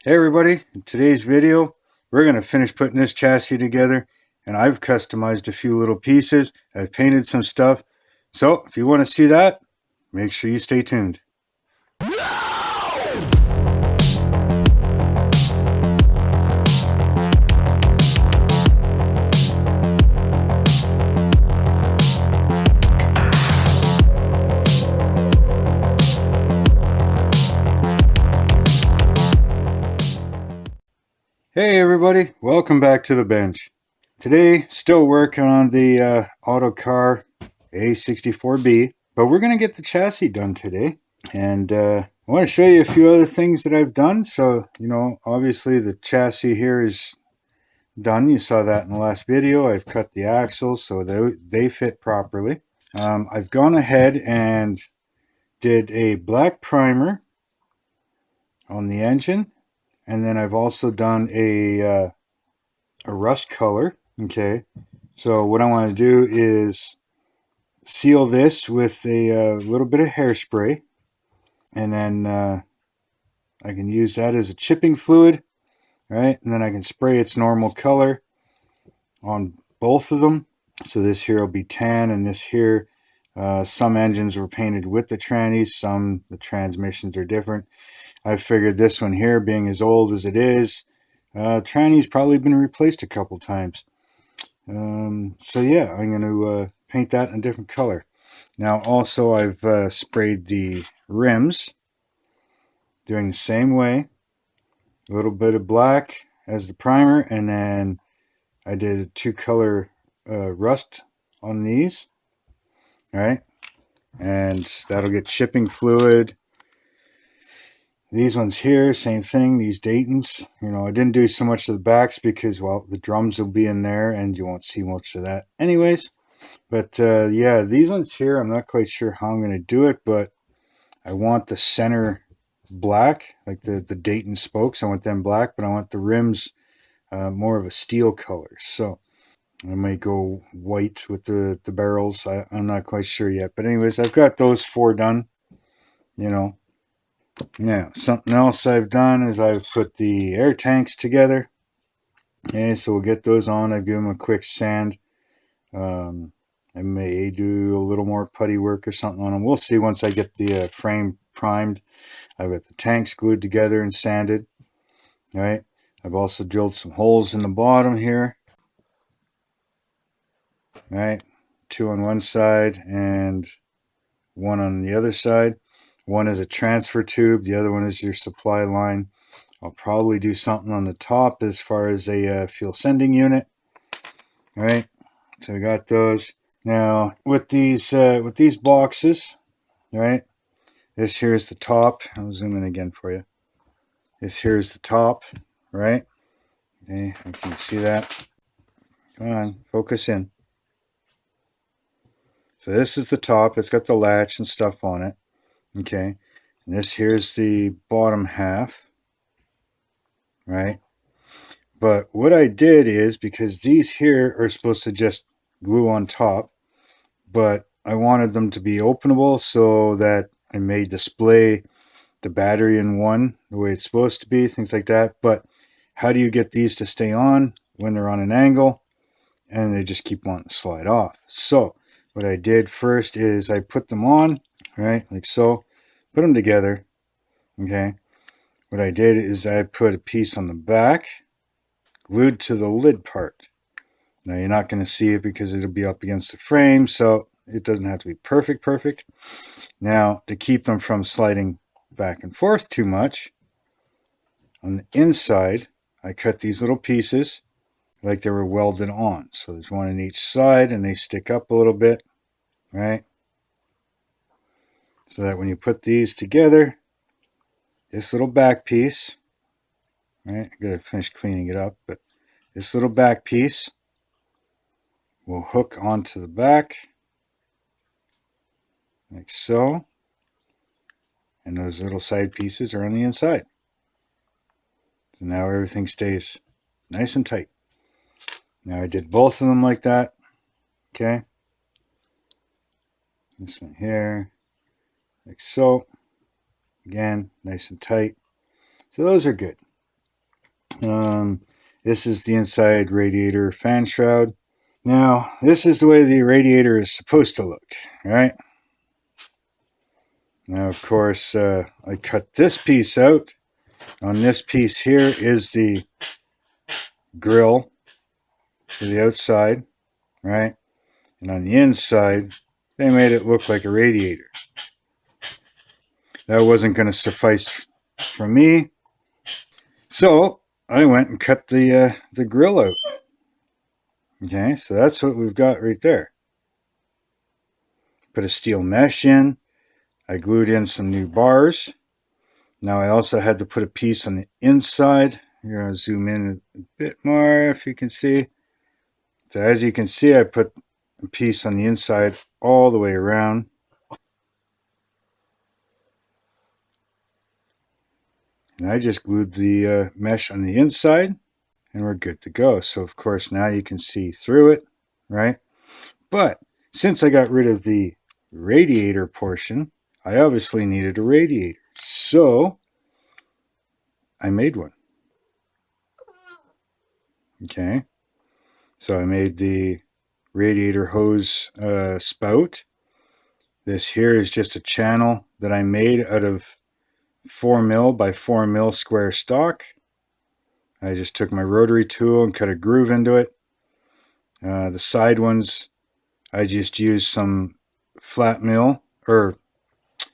Hey everybody, in today's video we're going to finish putting this chassis together, and I've customized a few little pieces. I've painted some stuff, so if you want to see that, make sure you stay tuned. Hey everybody, welcome back to the bench. Today, still working on the Autocar A64B, but we're going to get the chassis done today. And I want to show you a few other things that I've done. So, obviously the chassis here is done. You saw that in the last video. I've cut the axles so they fit properly. I've gone ahead and did a black primer on the engine, and then I've also done a rust color. Okay, so what I want to do is seal this with a little bit of hairspray, and then I can use that as a chipping fluid, right? And then I can spray its normal color on both of them. So this here will be tan, and this here, some engines were painted with the trannies, some the transmissions are different. I figured this one here, being as old as it is, tranny's probably been replaced a couple times. So yeah, I'm going to paint that in a different color. Now also I've sprayed the rims, doing the same way. A little bit of black as the primer, and then I did a two-color rust on these. All right, and that'll get chipping fluid. These ones here, same thing, these Daytons. I didn't do so much of the backs because, well, the drums will be in there and you won't see much of that anyways. But yeah, these ones here, I'm not quite sure how I'm going to do it, but I want the center black, like the Dayton spokes. I want them black, but I want the rims more of a steel color. So I might go white with the barrels. I'm not quite sure yet. But anyways, I've got those four done. Yeah, something else I've done is I've put the air tanks together. Okay, so we'll get those on. I give them a quick sand. I may do a little more putty work or something on them. We'll see once I get the frame primed. I've got the tanks glued together and sanded. All right. I've also drilled some holes in the bottom here. All right. Two on one side and one on the other side. One is a transfer tube. The other one is your supply line. I'll probably do something on the top as far as a fuel sending unit. All right. So we got those. Now with these boxes, all right. This here is the top. I'll zoom in again for you. This here is the top, right? Okay, I can see that. Come on, focus in. So this is the top. It's got the latch and stuff on it. Okay. And this here's the bottom half, right? But what I did is, because these here are supposed to just glue on top, but I wanted them to be openable so that I may display the battery in one the way it's supposed to be, things like that. But how do you get these to stay on when they're on an angle and they just keep wanting to slide off? So what I did first is I put them on, right, like so, put them together. Okay, what I did is I put a piece on the back glued to the lid part. Now you're not going to see it because it'll be up against the frame, so it doesn't have to be perfect. Now, to keep them from sliding back and forth too much, on the inside I cut these little pieces like they were welded on. So there's one on each side and they stick up a little bit, right? So that when you put these together, this little back piece, right, I gotta finish cleaning it up, but this little back piece will hook onto the back like so, and those little side pieces are on the inside. So now everything stays nice and tight. Now I did both of them like that. Okay, this one here, like so. Again, nice and tight. So those are good. This is the inside radiator fan shroud. Now, this is the way the radiator is supposed to look, right? Now, of course, I cut this piece out. On this piece here is the grill for the outside, right? And on the inside, they made it look like a radiator. That wasn't going to suffice for me, so I went and cut the grill out. Okay, so that's what we've got right there. Put a steel mesh in. I glued in some new bars. Now I also had to put a piece on the inside. You're going to zoom in a bit more if you can see. So as you can see, I put a piece on the inside all the way around. And I just glued the mesh on the inside and we're good to go. So of course now you can see through it, right? But since I got rid of the radiator portion, I obviously needed a radiator. So I made one. Okay. So I made the radiator hose spout. This here is just a channel that I made out of 4mm by 4mm square stock. I just took my rotary tool and cut a groove into it. The side ones, I just used some flat mill, or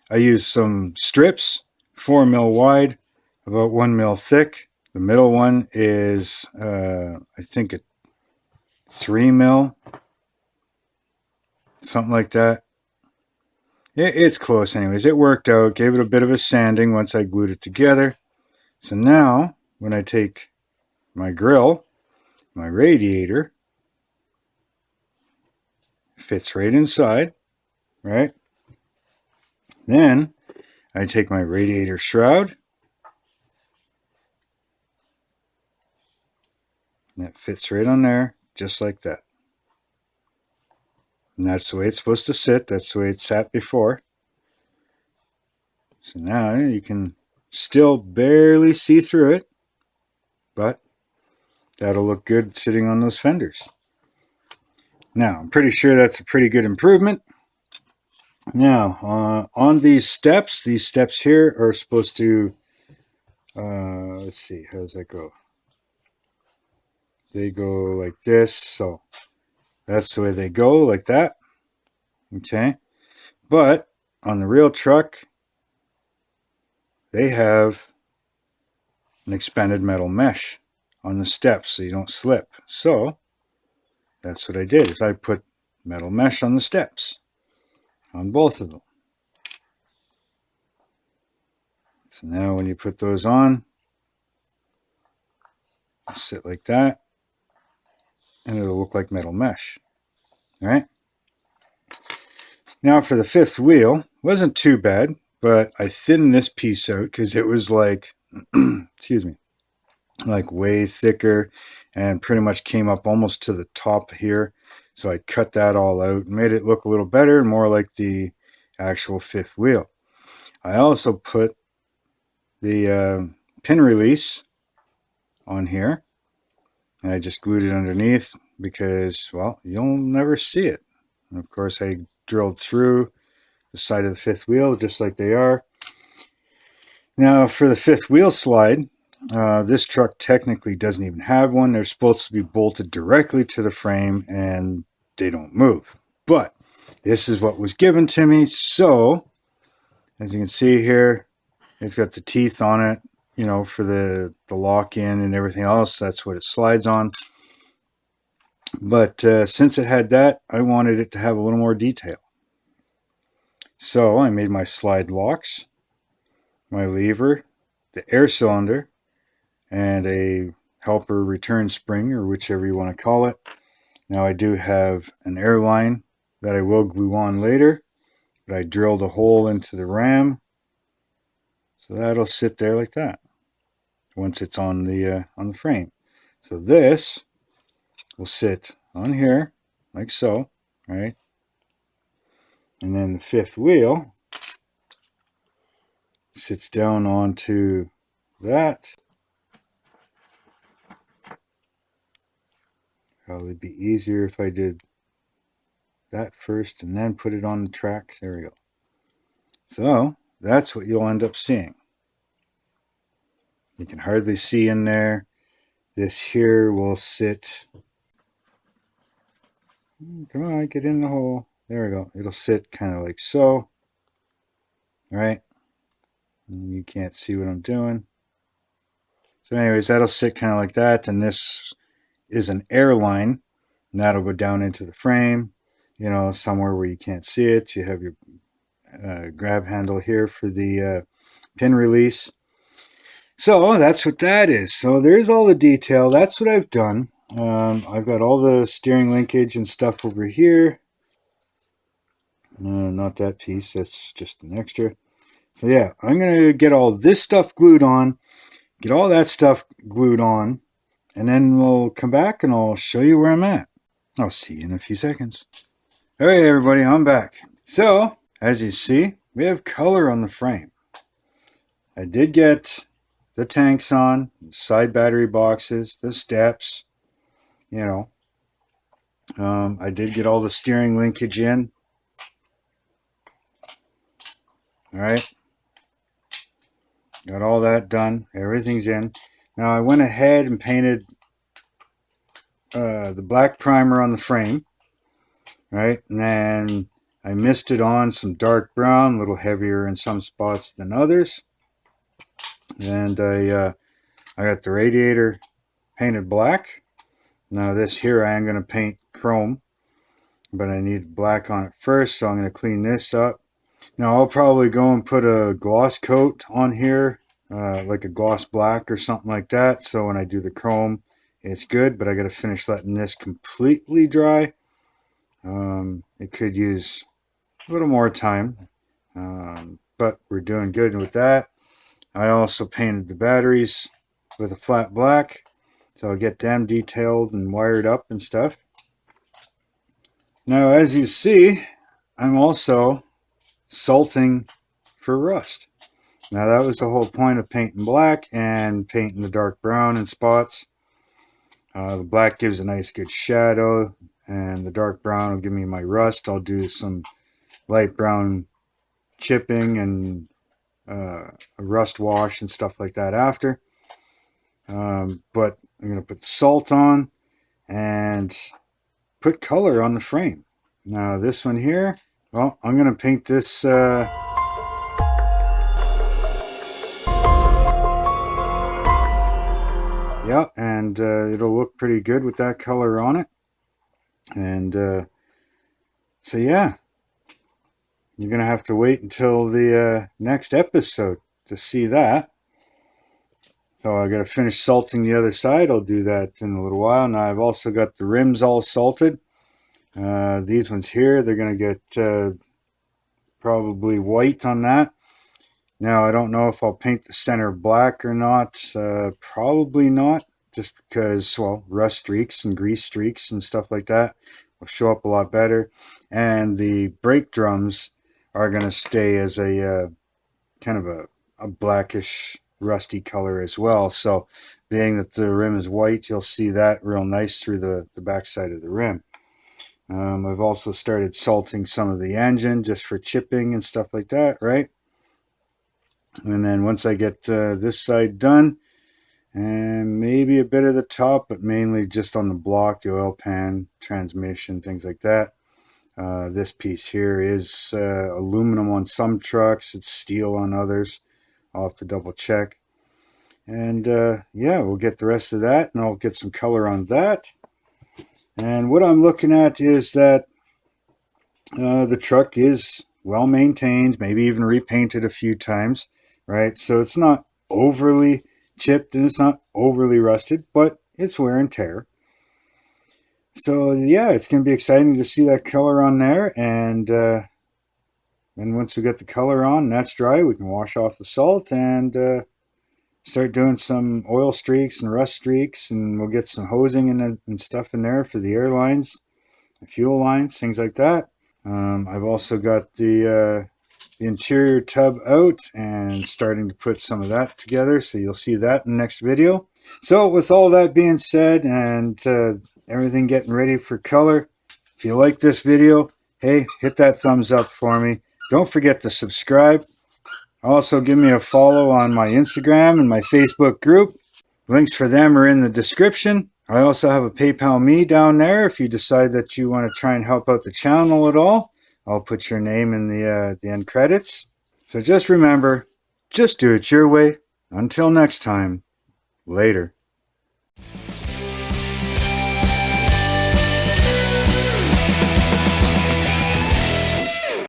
I used some strips, 4mm wide, about 1mm thick. The middle one is, I think, a 3mm, something like that. It's close anyways. It worked out. Gave it a bit of a sanding once I glued it together. So now, when I take my grill, my radiator fits right inside, right? Then I take my radiator shroud. And that fits right on there, just like that. And that's the way it's supposed to sit. That's the way it sat before. So now you can still barely see through it, but that'll look good sitting on those fenders. Now, I'm pretty sure that's a pretty good improvement. Now, on these steps here are supposed to, let's see, how does that go? They go like this, so that's the way they go, like that. Okay, but on the real truck, they have an expanded metal mesh on the steps so you don't slip. So that's what I did, is I put metal mesh on the steps, on both of them. So now when you put those on, sit like that, and it'll look like metal mesh. All right. Now for the fifth wheel, wasn't too bad, but I thinned this piece out because it was like, excuse me, like way thicker and pretty much came up almost to the top here. So I cut that all out and made it look a little better, more like the actual fifth wheel. I also put the pin release on here, and I just glued it underneath because, well, you'll never see it. And of course, I drilled through the side of the fifth wheel just like they are. Now for the fifth wheel slide, this truck technically doesn't even have one. They're supposed to be bolted directly to the frame and they don't move. But this is what was given to me. So as you can see here, it's got the teeth on it, you know, for the lock-in and everything else. That's what it slides on. But since it had that, I wanted it to have a little more detail. So I made my slide locks, my lever, the air cylinder, and a helper return spring, or whichever you want to call it. Now I do have an air line that I will glue on later, but I drilled a hole into the ram, so that'll sit there like that once it's on the frame. So this will sit on here like so, right? And then the fifth wheel sits down onto that, Probably be easier if I did that first and then put it on the track. There we go. So that's what you'll end up seeing. You can hardly see in there. This here will sit. Come on, get in the hole. There we go. It'll sit kind of like so. Right? And you can't see what I'm doing. So anyways, that'll sit kind of like that. And this is an airline. And that'll go down into the frame. You know, somewhere where you can't see it. You have your grab handle here for the pin release. So that's what that is. So there's all the detail. That's what I've done. I've got all the steering linkage and stuff over here. Not that piece. That's just an extra. So yeah, I'm going to get all this stuff glued on. Get all that stuff glued on. And then we'll come back and I'll show you where I'm at. I'll see you in a few seconds. All right, everybody, I'm back. So, as you see, we have color on the frame. I did get the tanks on, side battery boxes, the steps, you know. I did get all the steering linkage in. All right. Got all that done. Everything's in. Now, I went ahead and painted the black primer on the frame. Right. And then I misted on some dark brown, a little heavier in some spots than others. And I got the radiator painted black. Now this here I am going to paint chrome, but I need black on it first, so I'm going to clean this up. Now I'll probably go and put a gloss coat on here, like a gloss black or something like that, so when I do the chrome it's good, but I got to finish letting this completely dry. It could use a little more time, but we're doing good with that. I also painted the batteries with a flat black, so I'll get them detailed and wired up and stuff. Now, as you see, I'm also salting for rust. Now, that was the whole point of painting black and painting the dark brown in spots. The black gives a nice good shadow, and the dark brown will give me my rust. I'll do some light brown chipping and a rust wash and stuff like that after. But I'm going to put salt on and put color on the frame. Now this one here, well, I'm going to paint this yeah, and it'll look pretty good with that color on it. And so yeah, you're going to have to wait until the next episode to see that. So I got to finish salting the other side. I'll do that in a little while. Now I've also got the rims all salted. These ones here, they're going to get probably white on that. Now I don't know if I'll paint the center black or not. Probably not, just because, well, rust streaks and grease streaks and stuff like that will show up a lot better. And the brake drums are going to stay as a kind of a blackish rusty color as well. So being that the rim is white, you'll see that real nice through the back side of the rim. I've also started salting some of the engine just for chipping and stuff like that, right? And then once I get this side done, and maybe a bit of the top, but mainly just on the block, the oil pan, transmission, things like that. This piece here is aluminum on some trucks, it's steel on others. I'll have to double check. And yeah, we'll get the rest of that, and I'll get some color on that. And what I'm looking at is that the truck is well maintained, maybe even repainted a few times, right? So it's not overly chipped and it's not overly rusted, but it's wear and tear. So yeah, it's going to be exciting to see that color on there. And once we get the color on and that's dry, we can wash off the salt and start doing some oil streaks and rust streaks, and we'll get some hosing and stuff in there for the airlines, the fuel lines, things like that. I've also got the interior tub out and starting to put some of that together, so you'll see that in the next video. So with all that being said, and everything getting ready for color. If you like this video, hey, hit that thumbs up for me. Don't forget to subscribe. Also, give me a follow on my Instagram and my Facebook group. Links for them are in the description. I also have a PayPal me down there if you decide that you want to try and help out the channel at all. I'll put your name in the end credits. So just remember, just do it your way. Until next time, later.